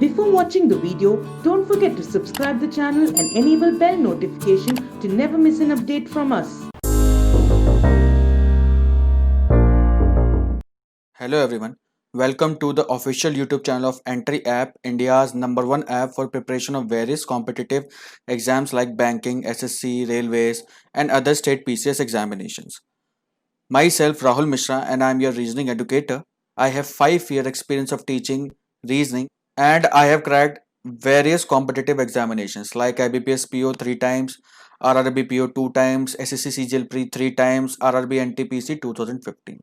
Before watching the video, don't forget to subscribe the channel and enable bell notification to never miss an update from us. Hello everyone, welcome to the official YouTube channel of Entri app, India's #1 app for preparation of various competitive exams like banking, SSC, railways and other state PCS examinations. Myself Rahul Mishra and I am your reasoning educator. I have 5-year experience of teaching reasoning and I have cracked various competitive examinations like IBPS PO 3 times, RRB PO 2 times, SSC CGL Pre 3 times, RRB NTPC 2015.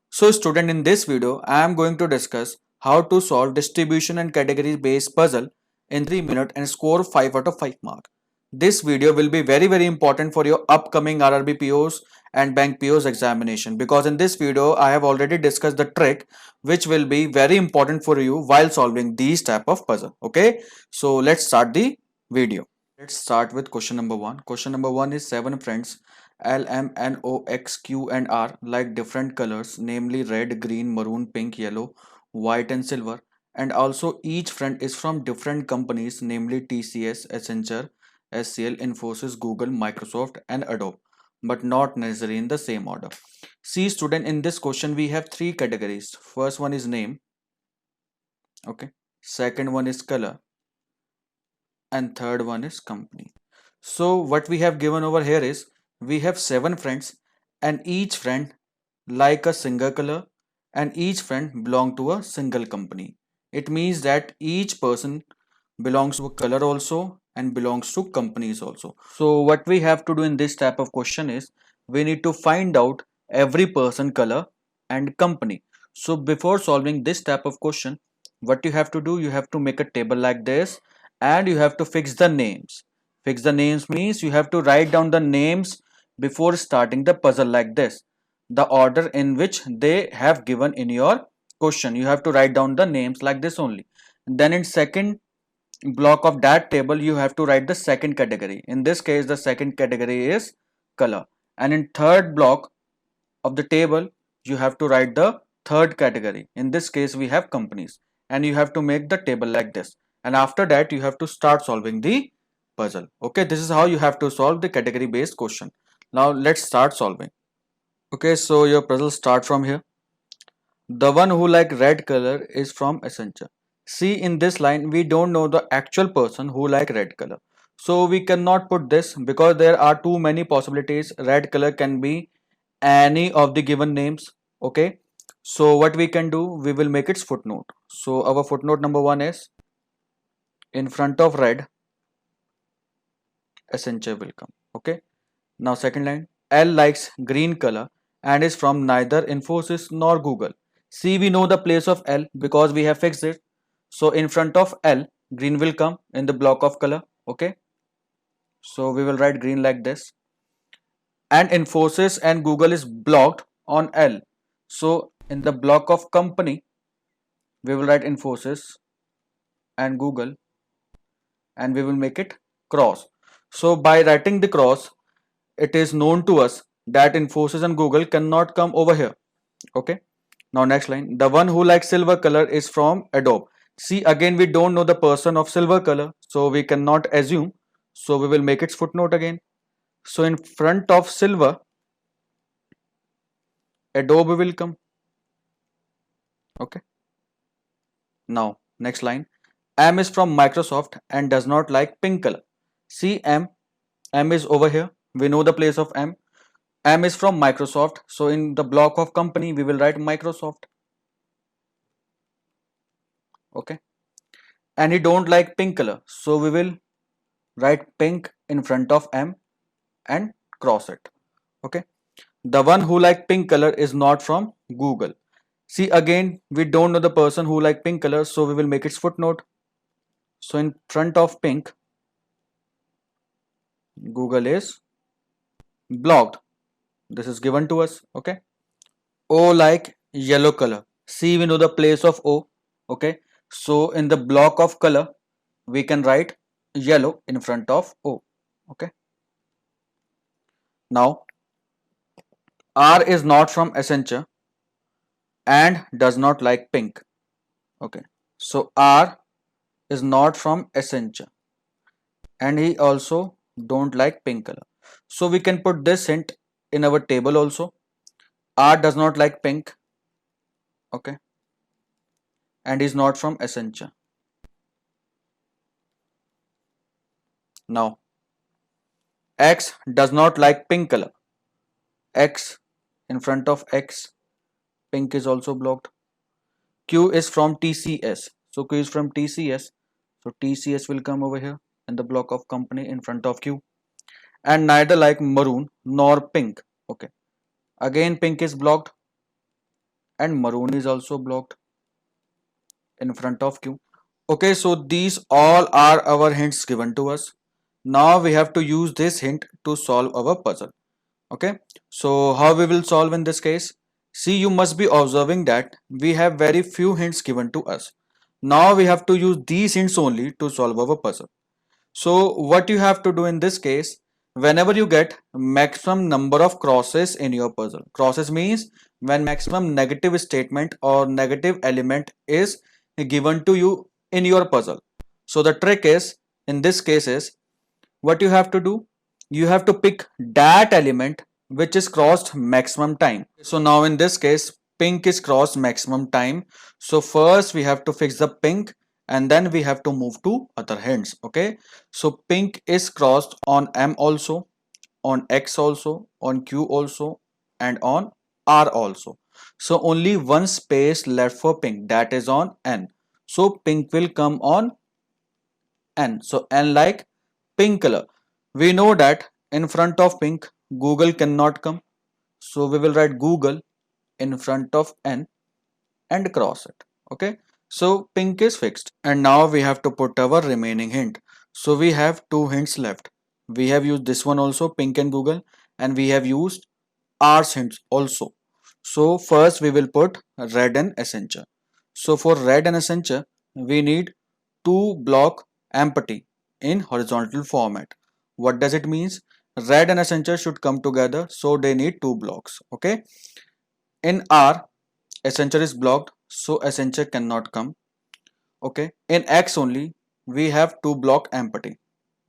So student, in this video, I am going to discuss how to solve distribution and category based puzzle in 3 minutes and score 5 out of 5 mark. This video will be very important for your upcoming RRB POs and bank POs examination, because in this video I have already discussed the trick which will be very important for you while solving these type of puzzle. Okay, so let's start the video. Let's start with question number 1. Question number 1 is 7 friends L, M, N, O, X, Q and R like different colors, namely red, green, maroon, pink, yellow, white and silver, and also each friend is from different companies, namely TCS, Accenture, SCL, Infosys, Google, Microsoft and Adobe, but not necessarily in the same order. See student, in this question we have 3 categories. First one is name, okay, second one is color, and third one is company. So what we have given over here is we have 7 friends and each friend like a single color and each friend belong to a single company. It means that each person belongs to a color also and belongs to companies also. So what we have to do in this type of question is we need to find out every person, color and company. So before solving this type of question, what you have to do, you have to make a table like this and you have to fix the names. Fix the names means you have to write down the names before starting the puzzle like this. The order in which they have given in your question, you have to write down the names like this only. Then in second block of that table you have to write the second category. In this case the second category is color, and in third block of the table you have to write the third category. In this case we have companies, and you have to make the table like this, and after that you have to start solving the puzzle. Okay, this is how you have to solve the category based question. Now let's start solving. Okay, so your puzzle start from here. The one who like red color is from Accenture. See, in this line we don't know the actual person who like red color, so we cannot put this because there are too many possibilities. Red color can be any of the given names. Okay, so what we can do, we will make its footnote. So our footnote number 1 is in front of red Accenture will come. Okay, now second line, L likes green color and is from neither Infosys nor Google. See, we know the place of L because we have fixed it. So in front of L, green will come in the block of color. Okay, so we will write green like this. And Infosys and Google is blocked on L. So in the block of company, we will write Infosys and Google, and we will make it cross. So by writing the cross, it is known to us that Infosys and Google cannot come over here. Okay, now next line, the one who likes silver color is from Adobe. See, again we don't know the person of silver color, so we cannot assume, so we will make its footnote again. So in front of silver, Adobe will come. Okay, now next line, M is from Microsoft and does not like pink color. See, M is over here, we know the place of M. M is from Microsoft, so in the block of company we will write Microsoft. Okay, and he don't like pink color, so we will write pink in front of M and cross it. Okay, the one who like pink color is not from Google. See, again we don't know the person who like pink color, so we will make its footnote. So in front of pink, Google is blocked. This is given to us. Okay, O like yellow color. See, we know the place of O. Okay, so in the block of color we can write yellow in front of O. Okay, now R is not from Accenture and does not like pink. Okay, so R is not from Essentia, and he also don't like pink color. So we can put this hint in our table also. R does not like pink, okay, and is not from Essentia. Now X does not like pink color. X, in front of X, pink is also blocked. Q is from TCS. So Q is from TCS. So TCS will come over here in the block of company in front of Q. And neither like maroon nor pink. Okay. Again pink is blocked and maroon is also blocked in front of Q. Okay, so these all are our hints given to us. Now we have to use this hint to solve our puzzle. Okay, so how we will solve in this case? See, you must be observing that we have very few hints given to us. Now we have to use these hints only to solve our puzzle. So what you have to do in this case, whenever you get maximum number of crosses in your puzzle, crosses means when maximum negative statement or negative element is given to you in your puzzle. So the trick is, in this case is, what you have to do, you have to pick that element which is crossed maximum time. So now in this case pink is crossed maximum time, so first we have to fix the pink and then we have to move to other hints. Okay, so pink is crossed on M also, on X also, on Q also, and on R also. So only one space left for pink, that is on N. So pink will come on N. So N like pink color. We know that in front of pink Google cannot come, so we will write Google in front of N and cross it. Okay, so pink is fixed, and now we have to put our remaining hint. So we have two hints left. We have used this one also, pink and Google, and we have used R's hints also. So first we will put red and Essentia. So for red and Essentia we need two block empty in horizontal format. What does it means? Red and Essentia should come together, so they need two blocks. Okay, in R Essentia is blocked, so Essentia cannot come. Okay, in X only we have two block empty.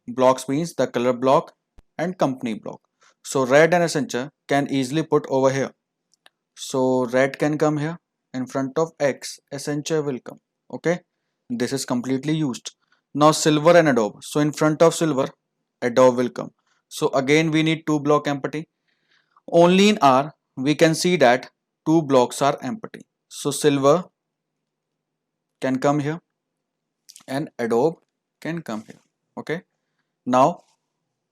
Blocks means the color block and company block. So red and Essentia can easily put over here. So red can come here in front of X, Essentia will come. Okay, this is completely used. Now silver and Adobe. So in front of silver, Adobe will come. So again we need two block empty. Only in R we can see that two blocks are empty. So silver can come here and Adobe can come here. Okay, now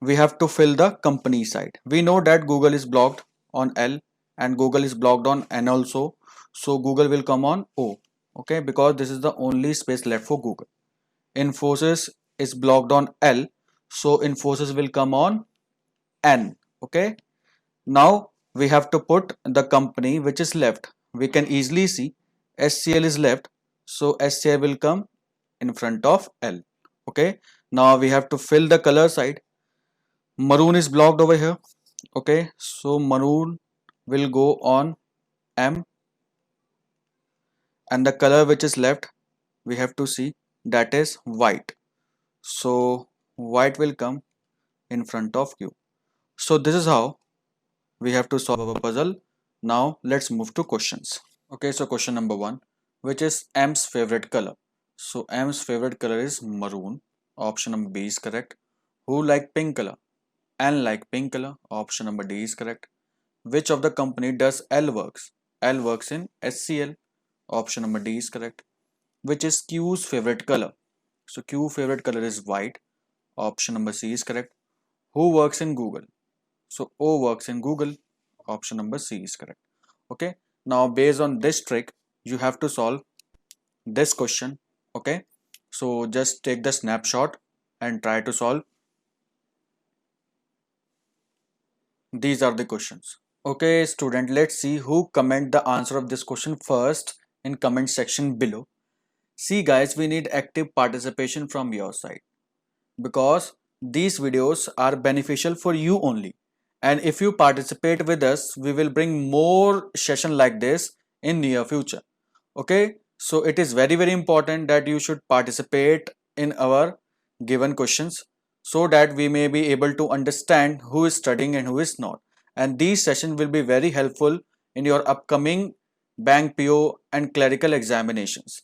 we have to fill the company side. We know that Google is blocked on L and Google is blocked on N also. So Google will come on O. Okay, because this is the only space left for Google. Infosys is blocked on L, so Infosys will come on N. Okay, now we have to put the company which is left. We can easily see SCL is left, so SCL will come in front of L. Okay, now we have to fill the color side. Maroon is blocked over here. Okay, so maroon will go on M, and the color which is left we have to see, that is white. So white will come in front of Q. So this is how we have to solve our puzzle. Now let's move to questions. Okay, so question number 1, which is M's favorite color? So M's favorite color is maroon. Option number B is correct. Who like pink color? N like pink color. Option number D is correct. Which of the company does L works? L works in SCL. Option number D is correct. Which is Q's favorite color? So Q favorite color is white. Option number C is correct. Who works in Google? So O works in Google. Option number C is correct. Okay, now based on this trick you have to solve this question. Okay, so just take the snapshot and try to solve. These are the questions. Okay student, let's see who comment the answer of this question first in comment section below. See guys, we need active participation from your side because these videos are beneficial for you only, and if you participate with us we will bring more session like this in near future. Okay, So it is very important that you should participate in our given questions so that we may be able to understand who is studying and who is not. And these sessions will be very helpful in your upcoming bank PO and clerical examinations.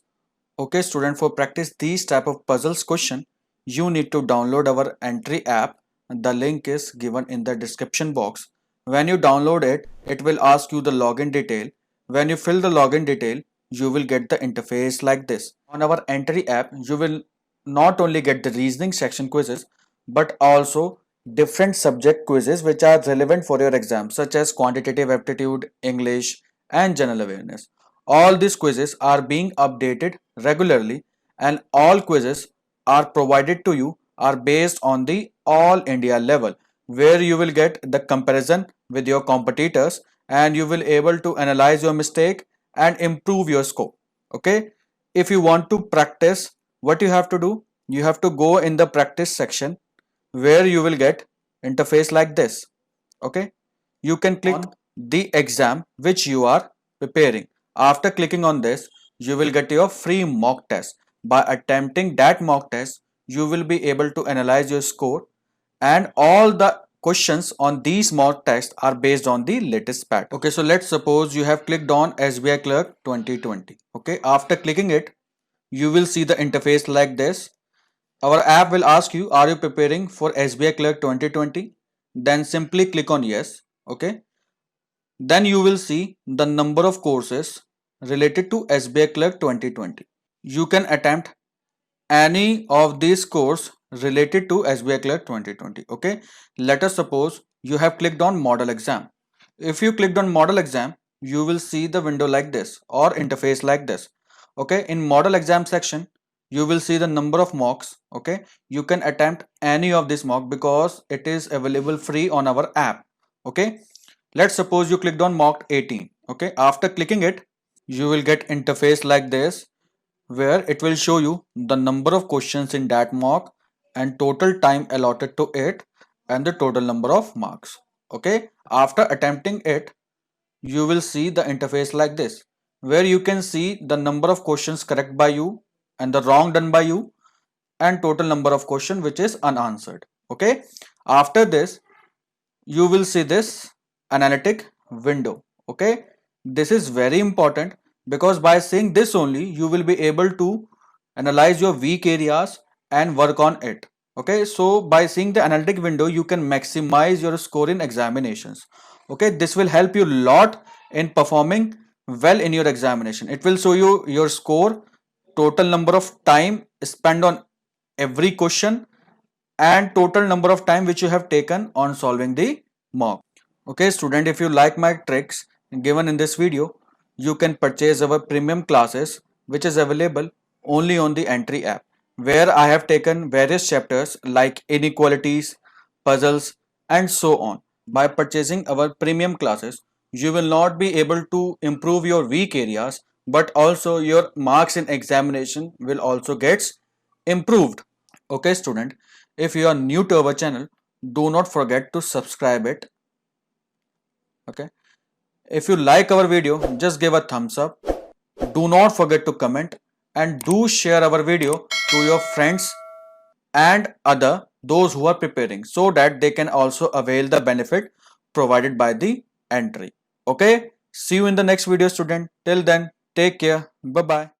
Okay student, for practice these type of puzzles question, you need to download our Entri app. The link is given in the description box. When you download it, it will ask you the login detail. When you fill the login detail, you will get the interface like this. On our Entri app, you will not only get the reasoning section quizzes, but also different subject quizzes which are relevant for your exam, such as quantitative aptitude, English, and general awareness. All these quizzes are being updated regularly, and all quizzes are provided to you are based on the all India level, where you will get the comparison with your competitors and you will able to analyze your mistake and improve your score. Okay, if you want to practice, what you have to do, you have to go in the practice section where you will get interface like this. Okay, you can click on the exam which you are preparing. After clicking on this, you will get your free mock test. By attempting that mock test, you will be able to analyze your score, and all the questions on these mock tests are based on the latest pattern. Okay, so let's suppose you have clicked on SBI Clerk 2020. Okay, after clicking it, you will see the interface like this. Our app will ask you, are you preparing for SBI Clerk 2020? Then simply click on yes. Okay, then you will see the number of courses related to SBI Clerk 2020. You can attempt any of these course related to SBI Clerk 2020. Okay, let us suppose you have clicked on model exam. If you clicked on model exam, you will see the window like this or interface like this. Okay, in model exam section, you will see the number of mocks. Okay, you can attempt any of this mock because it is available free on our app. Okay, let's suppose you clicked on mock 18. Okay, after clicking it, you will get interface like this where it will show you the number of questions in that mock and total time allotted to it and the total number of marks. Okay, after attempting it, you will see the interface like this where you can see the number of questions correct by you and the wrong done by you and total number of question which is unanswered. Okay, after this you will see this analytic window. Okay, this is very important because by seeing this only you will be able to analyze your weak areas and work on it. Okay, so by seeing the analytic window you can maximize your score in examinations. Okay, this will help you a lot in performing well in your examination. It will show you your score, total number of time spent on every question, and total number of time which you have taken on solving the mock. Okay student, if you like my tricks given in this video, you can purchase our premium classes which is available only on the Entri app, where I have taken various chapters like inequalities, puzzles, and so on. By purchasing our premium classes, you will not be able to improve your weak areas, but also your marks in examination will also get improved. Okay student, if you are new to our channel, do not forget to subscribe it. Okay, if you like our video, just give a thumbs up. Do not forget to comment and do share our video to your friends and other those who are preparing so that they can also avail the benefit provided by the Entri. Okay, see you in the next video student. Till then, take care. Bye bye.